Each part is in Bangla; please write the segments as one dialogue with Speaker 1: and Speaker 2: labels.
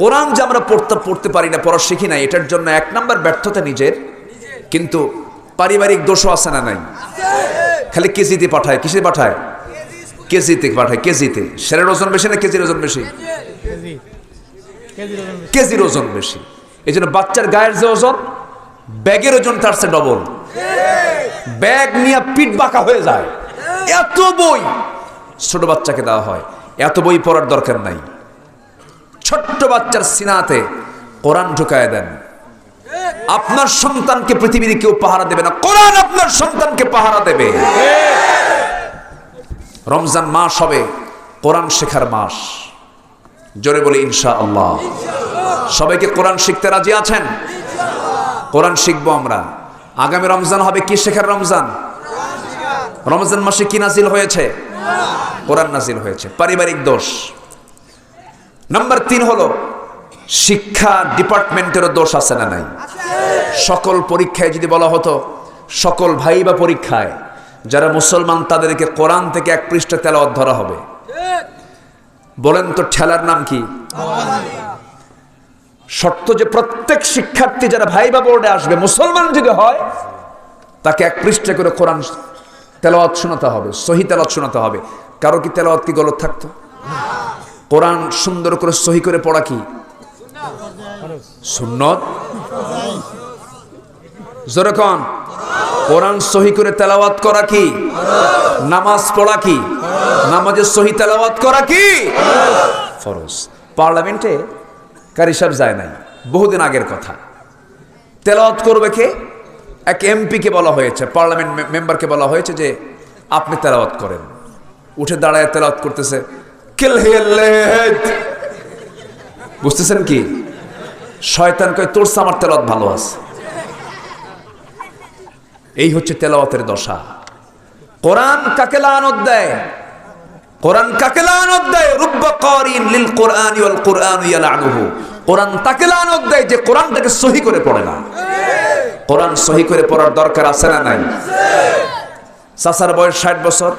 Speaker 1: কোরআন যে আমরা পড়তে পারি না, পড়া শিখি না, এটার জন্য এক নাম্বার ব্যর্থতা নিজের, কিন্তু পারিবারিক দোষও আছে না নাই? খালি কেজিতে পাঠায়, কিসে পাঠায়? কেজিতে পাঠায়, কেজিতে। সেরের ওজন বেশি না কেজির ওজন বেশি? কেজির ওজন বেশি। এই জন্য বাচ্চার গায়ের যে ওজন, ব্যাগের ওজন তার চেয়ে ডবল। ব্যাগ নিয়ে পিঠ বাঁকা হয়ে যায়। এত বই ছোট বাচ্চাকে দেওয়া হয়, এত বই পড়ার দরকার নাই। ছোট্ট বাচ্চার সিনাতে কোরআন ঢুকায় দেন। আপনার সন্তানকে পৃথিবীর কেউ পাহারা দেবে না, কোরআন আপনার সন্তানকে পাহারা দেবে। রমজান মাস হবে কোরআন শেখার মাস। জোরে বলি ইনশাআল্লাহ। সবাইকে কোরআন শিখতে রাজি আছেন? কোরআন শিখবো আমরা। আগামী রমজান হবে কি শেখার রমজান? রমজান মাসে কি নাজিল হয়েছে? কোরআন নাজিল হয়েছে। পারিবারিক দোষ। নাম্বার 3 হলো শিক্ষা ডিপার্টমেন্টেরও দোষ আছে না নাই? সকল পরীক্ষায় যদি বলা হতো, সকল ভাইবা পরীক্ষায় যারা মুসলমান তাদেরকে কোরআন থেকে 1 পৃষ্ঠা তেলাওয়াত ধরা হবে, বলেন তো ঠেলার নাম কি? শর্ত যে প্রত্যেক শিক্ষার্থী যারা ভাইবা বোর্ডে আসবে মুসলমান যদি হয়, তাকে 1 পৃষ্ঠা করে কোরআন তেলাওয়াত শোনাতে হবে, সহি তেলাওয়াত শোনাতে হবে। কারো কি তেলাওয়াত কি গলত থাকতো? কোরআন সুন্দর করে সহি করে পড়া কি সুন্নত? জোরে কোন? কোরআন সহি করে তেলাওয়াত করা কি? নামাজ পড়া কি? নামাজের সহি তেলাওয়াত করা কি ফরজ। পার্লামেন্টে কারি সাহেব যায় নাই, বহুদিন আগের কথা। তেলাওয়াত করবে কে? এক এমপি কে বলা হয়েছে, পার্লামেন্ট মেম্বারকে বলা হয়েছে যে আপনি তেলাওয়াত করেন। উঠে দাঁড়ায় তেলাওয়াত করতেছে, বুঝতেছেন কি? শয়তান কয় তোর আমার তেলাওয়াত ভালো আছে। এই হচ্ছে তেলাওয়াতের দশা। কোরআন কাকে লানত দেয়? কোরআন কাকে লানত দেয়? রুব্বা কারিন লিল কোরআনি ওয়াল কোরআনু ইয়ালানুহু। কোরআন তাকে লানত দেয় যে কোরআনটাকে সহি করে পড়ে না। কোরআন সহি করে পড়ার দরকার আছে না নাই? চাচার বয়স 60 বছর,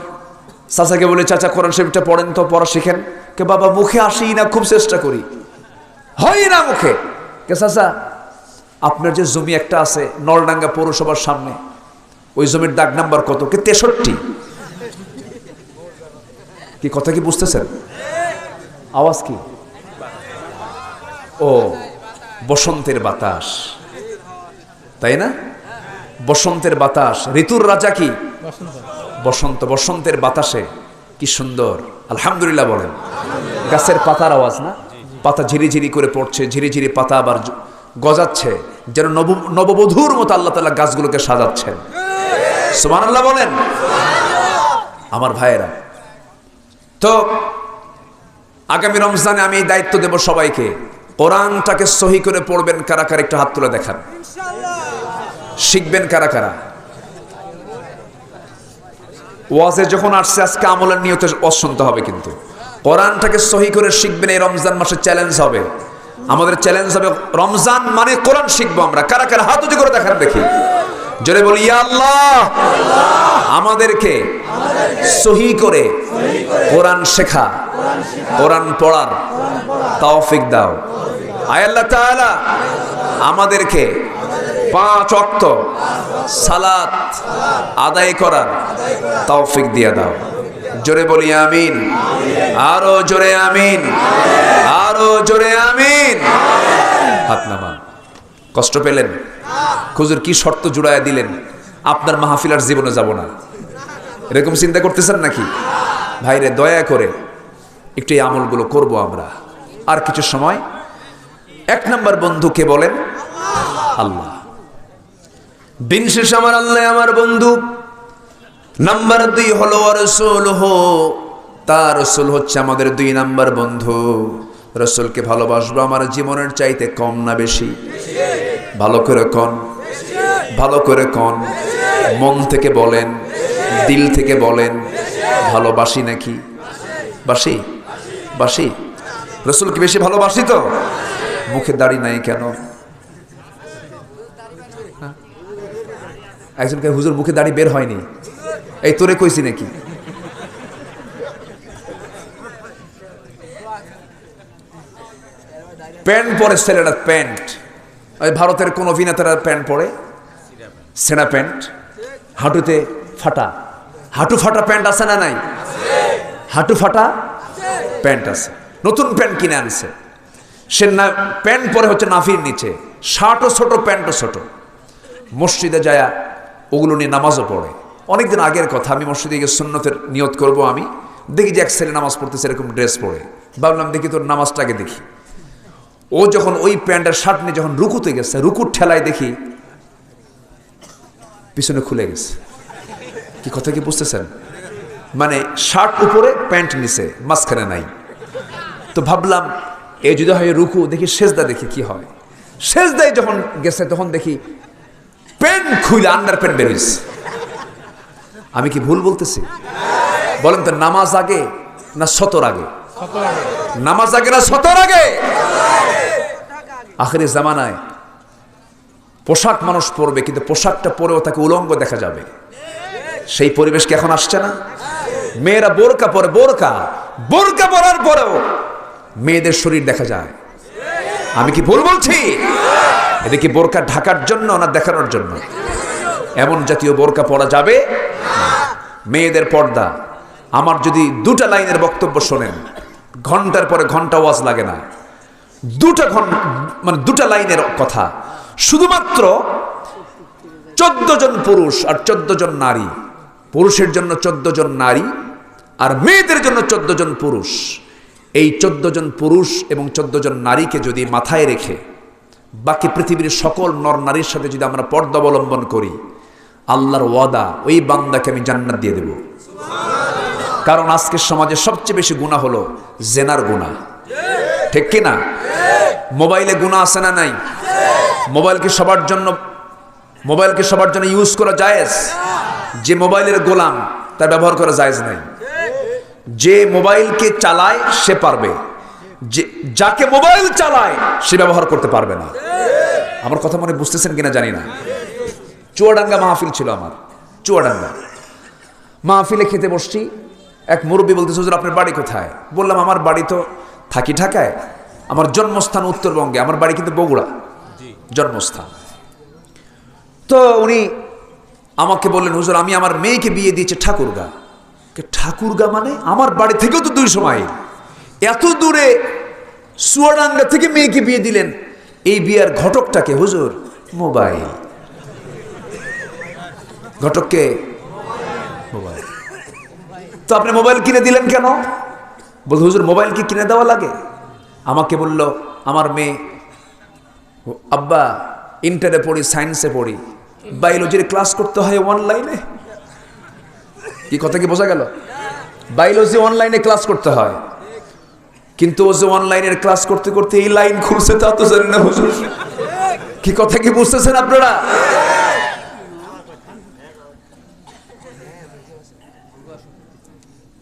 Speaker 1: চাচাকে বলে চাচা কোরআন শরীফটা পড়েন তো, পড়া শিখেন। কে বাবা মুখে আসি না, খুব চেষ্টা করি, হয় না মুখে। কে চাচা আপনার যে জমি একটা আছে নলডাঙ্গা পৌরসভার সামনে, ওই জমির দাগ নাম্বার কত? কে 63। কি কথা কি বুঝতেছেন? আওয়াজ কি? ও বসন্তের বাতাস, তাই না? বসন্তের বাতাস, ঋতুর রাজা কি? বসন্ত। বসন্তের বাতাসে কি সুন্দর, আলহামদুলিল্লাহ বলেন। গাছের পাতার আওয়াজ না? পাতা ঝিরিঝিরি করে পড়ছে, ঝিরিঝিরি পাতা আবার গজাচ্ছে, যেন নববধূর মতো আল্লাহ তাআলা গাছগুলোকে সাজাচ্ছেন। সুবহানাল্লাহ বলেন। আমার ভাইয়েরা, তো আগামী রমজানে আমি এই দায়িত্ব দেব সবাইকে, কোরআনটাকে সহি করে পড়বেন। কারা কারা একটু হাত তুলে দেখান। শিখবেন কারা কারা? ওয়াজে যখন আসছে আজকে আমলের নিয়তে ওয়াজ শুনতে হবে, কিন্তু কোরআনটাকে সহি করে শিখবেন। এই রমজান মাসে চ্যালেঞ্জ হবে আমাদের, চ্যালেঞ্জ হবে রমজান মানে কোরআন শিখবো আমরা। কারা কারা হাত উঁচু করে দেখান দেখি, জোরে বলি ইয়া আল্লাহ। আমাদেরকে সহি করে কোরআন শেখা, কোরআন পড়ার তৌফিক দাও। আয় আল্লাহ তাআলা আমাদেরকে 5 ওয়াক্ত সালাত আদায় করার তৌফিক দিয়ে দাও। জোরে বলি আমিন। আরো জোরে আমিন, আরো জোরে আমিন। হাত নামান। কষ্ট পেলেন? হুজুর কি শর্ত জুড়ায় দিলেন, আপনার মাহফিল আর জীবনে যাব না, এরকম চিন্তা করতেছেন নাকি? ভাইরে দয়া করে একটু এই আমলগুলো করব আমরা। আর কিছু সময় 1 নম্বর বন্ধু কে বলেন? আল্লাহ। দিন শেষ আমার আল্লাহ আমার বন্ধু। নাম্বার 2 হলো রাসূলুহু, তার রাসূল হচ্ছে আমাদের 2 নম্বর বন্ধু। রাসূলকে ভালোবাসবো আমার জীবনের চাইতে কম না বেশি? ভালো করে কোন, ভালো করে কোন, মন থেকে বলেন, দিল থেকে বলেন, ভালোবাসি নাকি? বাসি? বাসি? রাসূলকে বেশি ভালোবাসি তো? মুখে দাড়ি নাই কেন? একজনকে হুজুর মুখে দাড়ি বের হয়নি, এই তোরে কইছি নাকি? প্যান্ট পরে ছেলেরা, প্যান্ট ওই ভারতের কোন অভিনেতারা প্যান্ট পরে, সেনা প্যান্ট, হাঁটুতে ফাটা, হাঁটু ফাটা প্যান্ট আছে না নাই? হাঁটু ফাটা প্যান্ট আছে, নতুন প্যান্ট কিনে আনছে সে, না প্যান্ট পরে হচ্ছে নাফির নিচে, শার্টও ছোট প্যান্টও ছোট, মসজিদে যায় ওগুলো নিয়ে নামাজও পড়ে। অনেকদিন আগের কথা, আমি মসজিদে গিয়ে সুন্নতের নিয়ত করব, আমি দেখি যে এক ছেলে নামাজ পড়তেছে এরকম ড্রেস পরে, ভাবলাম দেখি তোর নামাজটাকে দেখি। ও যখন ওই প্যান্টের শার্ট নিয়ে যখন রুকুতে গেছে, রুকুর ঠেলায় দেখি পিছনে খুলে গেছে। কি কথা কি বুঝতেছেন? মানে শার্ট উপরে প্যান্ট নিচে, মাঝখানে নাই। তো ভাবলাম এই যদি হয় রুকু, দেখি সেজদা, দেখি কি হয়। সেজদায় যখন গেছে তখন দেখি প্যান্ট খুলে আন্ডার প্যান্ট বেরিয়েছে। আমি কি ভুল বলতেছি? বলেন তো, নামাজ আগে না সতর আগে? নামাজ আগে না সতর আগে? আখিরি জামানায় পোশাক মানুষ পরবে, কিন্তু পোশাকটা পরেও তাকে উলঙ্গ দেখা যাবে। সেই পরিবেশ কি এখন আসছে না? মেয়েরা বোরকা পরে, বোরকা বোরকা পরার পরেও মেয়েদের শরীর দেখা যায়। আমি কি ভুল বলছি? এটা কি বোরকা ঢাকার জন্য না দেখানোর জন্য? এমন জাতীয় বোরকা পরা যাবে। মেয়েদের পর্দা, আমার যদি দুটা লাইনের বক্তব্য শোনেন, ঘন্টার পরে ঘন্টা ওয়াজ লাগে না, দুটা লাইনের কথা, শুধুমাত্র 14 জন পুরুষ আর 14 জন নারী, পুরুষের জন্য 14 জন নারী আর মেয়েদের জন্য 14 জন পুরুষ। এই 14 জন পুরুষ এবং 14 জন নারীকে যদি মাথায় রেখে বাকি পৃথিবীর সকল নর নারীর সাথে যদি আমরা পর্দা অবলম্বন করি, আল্লাহর ওয়াদা, ওই বান্দাকে আমি জান্নাত দিয়ে দেব। কারণ আজকের সমাজে সবচেয়ে বেশি গুনাহ হলো জেনার গুনাহ, ঠিক কি না? মোবাইলে গুনাহ আছে না নাই? মোবাইলকে সবার জন্য ইউজ করা জায়েজ? যে মোবাইলের গোলাম তার ব্যবহার করা জায়েজ নাই। যে মোবাইলকে চালায় সে পারবে, যাকে মোবাইল চালায় সে ব্যবহার করতে পারবে না। আমার কথা মনে বুঝতেছেন কিনা জানি না। চুয়াডাঙ্গা মাহফিল ছিল আমার, চুয়াডাঙ্গা মাহফিলে খেতে বসছি। এক মুরব্বী বলতেছে, হুজুর আপনার বাড়ি কোথায়? বললাম আমার বাড়ি তো থাকি ঢাকায়, আমার জন্মস্থান উত্তরবঙ্গে, আমার বাড়ি কিন্তু বগুড়া জন্মস্থান। তো উনি আমাকে বললেন, হুজুর আমি আমার মেয়েকে বিয়ে দিয়েছি ঠাকুরগা। ঠাকুরগা মানে? আমার বাড়ি থেকেও তো 200 মাইল, এত দূরে চুয়াডাঙ্গা থেকে মেয়েকে বিয়ে দিলেন। এই বিয়ের ঘটকটাকে? হুজুর মোবাইল। ঘটককে? মোবাইল। তো আপনি মোবাইল কিনে দিলেন কেন? বল হুজুর মোবাইল কি কিনে দেওয়া লাগে? আমাকে বলল, আমার মেয়ে আব্বা ইন্টারে পড়ি, সায়েন্সে পড়ি, বায়োলজির ক্লাস করতে হয় অনলাইনে। কি কথা কি বোঝা গেল? বায়োলজি অনলাইনে ক্লাস করতে হয়, কিন্তু ও যে অনলাইনের ক্লাস করতে করতে এই লাইন খুলছে তা তো জানি না হুজুর। কি কথা কি বুঝতেছেন আপনারা?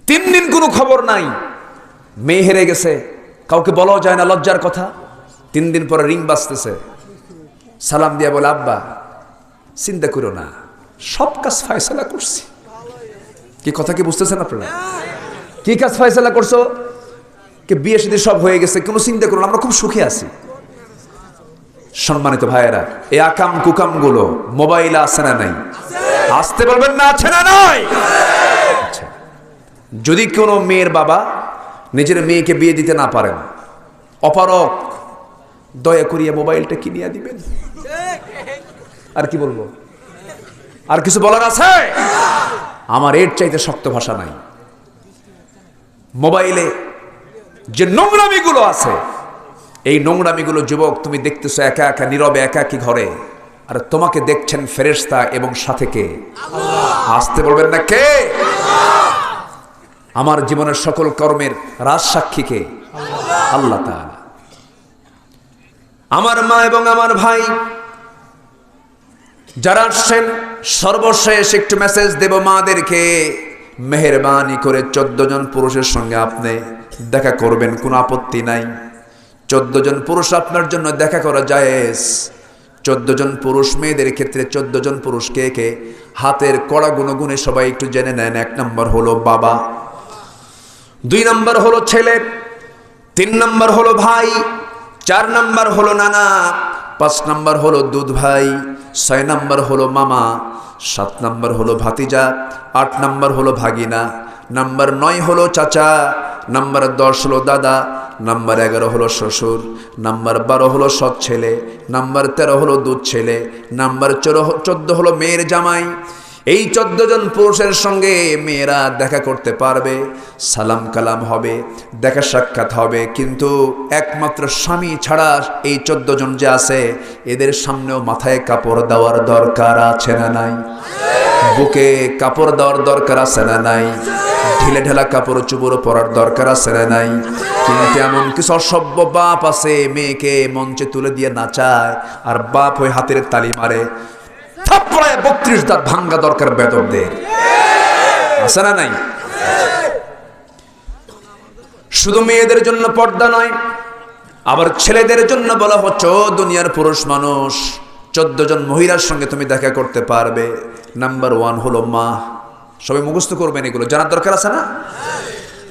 Speaker 1: তিন দিন কোনো খবর নাই, মেয়ে হেরে গেছে, কাউকে বলাও যায় না, লজ্জার কথা। 3 দিন পরে রিং বাজতেছে, সালাম দিয়া বলে, আব্বা চিন্তা করো না, সব কাজ ফয়সালা করছি। কি কথা কি বুঝতেছেন আপনারা? কি কাজ ফয়সালা করছো? কি বিয়ে শাদী সব হয়ে গেছে, কোনো চিন্তা করো না, আমরা খুব সুখে আছি। সম্মানিত ভাইয়েরা, এই আকাম কুকাম গুলো মোবাইলে আছে না নাই? আসতে বলবেন না, আছে না নাই? আচ্ছা, যদি কোনো মেয়ের বাবা নিজের মেয়েকে বিয়ে দিতে না পারেন, অপারক, দয়া করিয়া মোবাইলটা কিনিয়া দিবেন। আর কি বলবো? আর কিছু বলার আছে? আমার এর চাইতে শক্ত ভাষা নাই। মোবাইলে যে নোংরামিগুলো আছে, এই নোংরামিগুলো যুবক তুমি দেখতেছো একা একা নীরবে একাকী ঘরে, আর তোমাকে দেখছেন ফেরেশতা এবং সাথে কে? আসতে বলবেন না কে? আমার জীবনের সকল কর্মের রাজসাক্ষী কে? আল্লাহ তাআলা। আমার মা এবং আমার ভাই যারা আসছেন, সর্বশেষ একটু মেসেজ দেব মাদেরকে, মেহেরবানি করে 14 জন পুরুষের সঙ্গে আপনি দেখা করবেন, কোনো আপত্তি নাই। 14 জন পুরুষ আপনার জন্য দেখা করা জায়েজ। 14 জন পুরুষ, মেয়েদের ক্ষেত্রে 14 জন পুরুষ কে কে? হাতের কড়া গুণগুণে সবাই একটু জেনে নেন। 1 নম্বর হলো বাবা, 2 নম্বর হলো ছেলে, 3 নম্বর হলো ভাই, 4 নাম্বার হলো নানা, 5 নাম্বার হলো দুধ ভাই, 6 নাম্বার হলো মামা, 7 নাম্বার হলো ভাতিজা, 8 নাম্বার হলো ভাগিনা, নাম্বার 9 হলো চাচা, নাম্বার 10 হলো দাদা, নাম্বার 11 হলো শ্বশুর, নাম্বার 12 হলো সৎ ছেলে, নাম্বার 13 হলো দুধ ছেলে, নাম্বার 14 হলো মেয়ের জামাই। এই 14 জন পুরুষের সঙ্গে মেয়েরা দেখা করতে পারবে, সালাম কালাম হবে, দেখা সাক্ষাৎ হবে, কিন্তু একমাত্র স্বামী ছাড়া এই 14 জন যে আছে এদের সামনেও মাথায় কাপড় দেওয়ার দরকার আছে না নাই? বুকে কাপড় দেওয়ার দরকার আছে না নাই? ঢিলে ঢেলা কাপড় চুপড় পরার দরকার আছে না নাই? কিন্তু এমন কিছু অসভ্য বাপ আছে মেয়েকে মঞ্চে তুলে দিয়ে নাচায় আর বাপ হয়ে হাতের তালি মারে, থাপড়ায় 32 দাঁত ভাঙ্গা দরকার বেদবদের, আছে না নাই? শুধু মেয়েদের জন্য পর্দা নয়, আবার ছেলেদের জন্য বলা হচ্ছে ও দুনিয়ার পুরুষ মানুষ, 14 জন মহিলার সঙ্গে তুমি দেখা করতে পারবে। নাম্বার 1 হলো মা, সবাই মুখস্থ করবেন, এগুলো জানার দরকার আছে না?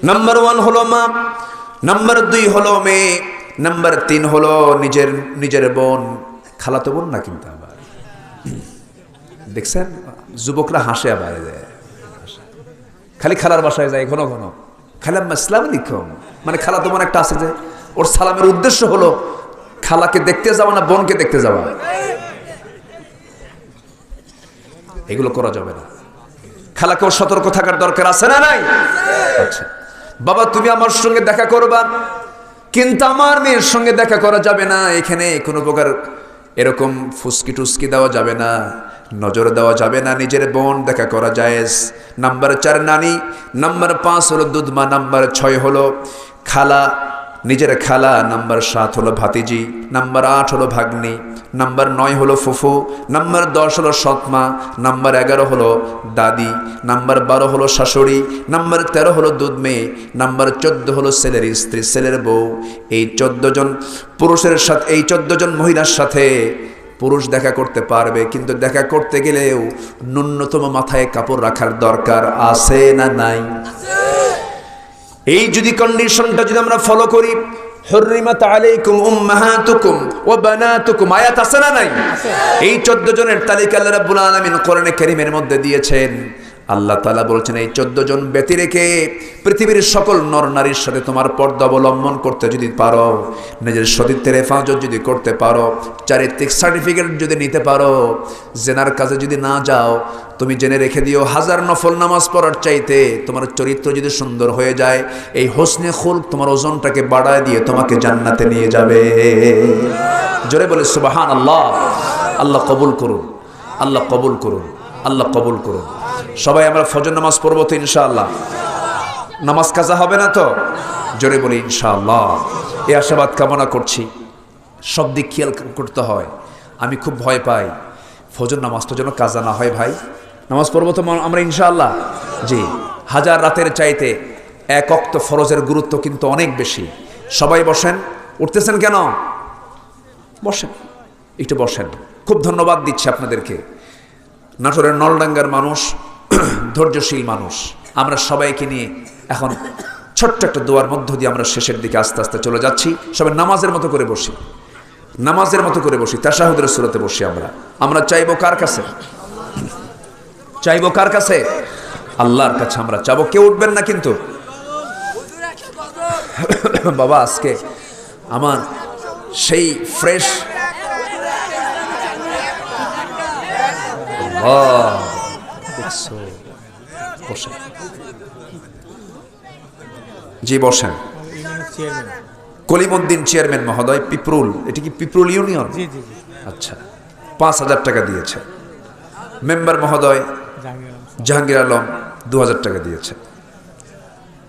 Speaker 1: নাম্বার 1 হলো মা, নাম্বার 2 হলো মেয়ে, নাম্বার 3 হলো নিজের বোন, খালাতো বোন না কিন্তু। আবার দেখছেন যুবকরা হাসে, আবার খালি খালার বাসায় যায় ঘন ঘন, খালাম্মা আসসালামু আলাইকুম, মানে খালাতো বোন একটা আছে যে ওর সালামের উদ্দেশ্য হলো খালাকে দেখতে যাওয়া না বোনকে দেখতে যাওয়া। এগুলো করা যাবে না, খালাকেও সতর্ক থাকার দরকার আছে না নাই? আচ্ছা বাবা তুমি আমার সঙ্গে দেখা করবা, কিন্তু আমার মেয়ের সঙ্গে দেখা করা যাবে না, এখানে কোনো প্রকার এরকম ফুসকি টুসকি দেওয়া যাবে না, নজর দেওয়া যাবে না, নিজের বোন দেখা করা জায়েজ। নাম্বার 4 নানি, নাম্বার 5 হলো দুধমা, নাম্বার 6 হলো খালা, নিজের খালা, নাম্বার 7 হলো ভাতিজি, নাম্বার 8 হলো ভাগ্নি, নাম্বার 9 হলো ফুফু, নাম্বার 10 হলো সৎমা, নাম্বার 11 হলো দাদি, নাম্বার 12 হলো শাশুড়ি, নাম্বার 13 হলো দুধ মেয়ে, নাম্বার 14 হলো ছেলের স্ত্রী, ছেলের বউ। এই 14 জন পুরুষের সাথে, এই 14 জন মহিলার সাথে পুরুষ দেখা করতে পারবে, কিন্তু দেখা করতে গেলেও ন্যূনতম মাথায় কাপড় রাখার দরকার আছে না নাই? এই যদি কন্ডিশনটা যদি আমরা ফলো করি, হুররিমাত আলাইকুম উম্মাহাতুকুম ওয়া বানাতুকুম, আয়াত আছে না নাই? এই 14 জনের তালিকা আল্লাহ রাব্বুল আলামিন কোরআনে কারীমের মধ্যে দিয়েছেন। আল্লাহ তাআলা বলছেন এই 14 জন ব্যতি রেখে পৃথিবীর সকল নর নারীর সাথে তোমার পর্দা অবলম্বন করতে যদি পারো, নিজের সতীত্বের হেফাজত যদি করতে পারো, চারিত্রিক সার্টিফিকেট যদি নিতে পারো, জেনার কাজে যদি না যাও, তুমি জেনে রেখে দিও 1000 নফল নামাজ পড়ার চাইতে তোমার চরিত্র যদি সুন্দর হয়ে যায়, এই হোসনে খুলক তোমার ওজনটাকে বাড়ায় দিয়ে তোমাকে জান্নাতে নিয়ে যাবে। জোরে বলে সুবহানাল্লাহ। আল্লাহ কবুল করুন, আল্লাহ কবুল করুন, আল্লাহ কবুল করুন। সবাই আমরা ফজর নামাজ পড়বো তো ইনশাআল্লাহ? নামাজ কাজা হবে না তো? জোরে বলি ইনশাআল্লাহ। এই আশাবাদ কামনা করছি। সব দিক খেয়াল করতে হয়। আমি খুব ভয় পাই ফজর নামাজটা যেন কাজা না হয়। ভাই নামাজ পড়বো তো আমরা ইনশাআল্লাহ? জি। 1000 রাতের চাইতে 1 ওয়াক্ত ফরজের গুরুত্ব কিন্তু অনেক বেশি। সবাই বসেন। উঠতেছেন কেন? বসেন, একটু বসেন। খুব ধন্যবাদ দিচ্ছি আপনাদেরকে। নাটোরের নলডাঙ্গার মানুষ ধৈর্যশীল মানুষ। আমরা সবাইকে নিয়ে এখন ছোট্ট একটা দোয়ার মধ্য দিয়ে আমরা শেষের দিকে আস্তে আস্তে চলে যাচ্ছি। সবাই নামাজের মতো করে বসি, নামাজের মতো করে বসি, তাশাহুদের সূরাতে বসি। আমরা চাইবো কার কাছে? চাইবো কার কাছে? আল্লাহর কাছে আমরা চাবো। কেউ উঠবেন না কিন্তু। বাবা আজকে আমার সেই ফ্রেশ বসেন। জি বসেন। কলিমউদ্দিন চেয়ারম্যান মহোদয়, পিপরুল, এটি কি পিপরুল ইউনিয়ন? আচ্ছা, 5000 টাকা দিয়েছে। মেম্বার মহোদয় জাহাঙ্গীর আলম 2000 টাকা দিয়েছে।